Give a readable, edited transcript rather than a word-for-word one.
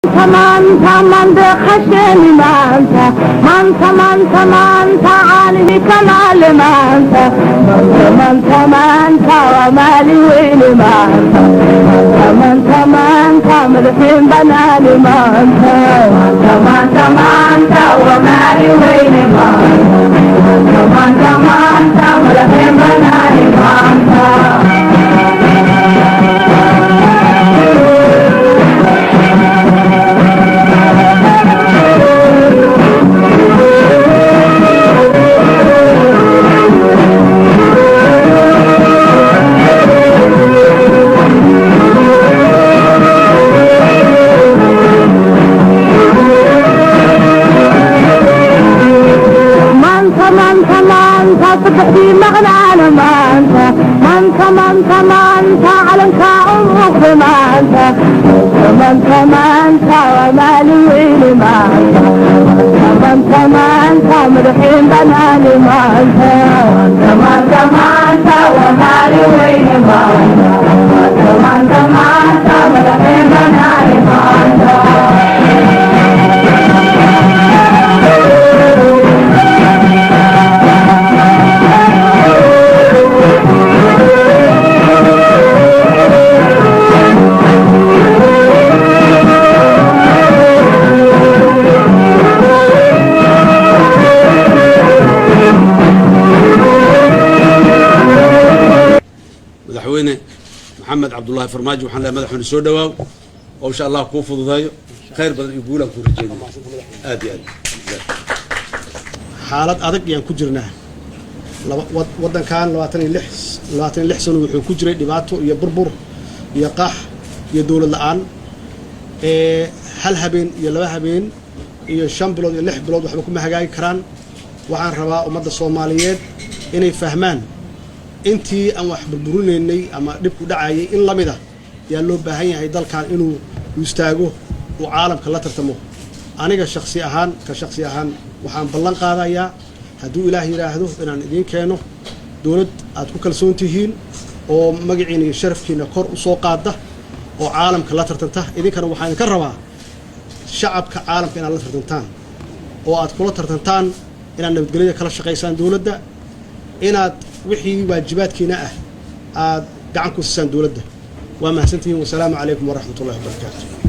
من بخشني من عالمي كمال من ومالي ويلي من ملحين بنالي من ومالي ويلي من ملحين بنالي تبحثي مغنى من علمك عمرك من ومالي ويلي من ملحين بنالي من ومالي ويلي من ملحين بنالي مدحوينه محمد عبد الله فرماجي وحنا مدحونا سو دواو oo insha Allah ku fududeeyo khayr badan iyo guul aan ku rajeeyo aad iyo aad xaalad adag ayaan ku jirnaa wadankan 26 sano wuxuu ku jiray dhibaato iyo burbur iyo qax iyo dawlad la'aan hal habeen iyo laba habeen iyo 5 bilood iyo 6 bilood waxba kuma hagaagi karaan waxaan rabaa ummadda Soomaaliyeed inay fahmaan intii aan wax burburinaynay ama dib ku dhacayay in lamida yaa loo baahan yahay dalkan inuu istaago oo caalamka la tartamo aniga shakhsi ahaan waxaan ballan qaadayaa hadduu Ilaahay yiraahdo inaan idin keeno dawlad aad ku kalsoon tihiin oo magaciina iyo sharafkiina kor u soo qaada oo caalamka la tartanta idinkana waxaan ka rabaa shacabka caalamka inaad la tartantaan oo aad kula tartantaan inaad nabadgelyada kala shaqeysaan dawladda inaad wixii waajibaadkiina aad gacan ku siisaan dawladda waa mahadsantihiin wassalaamu calaykum waraxmatullaahi wabarakaatuh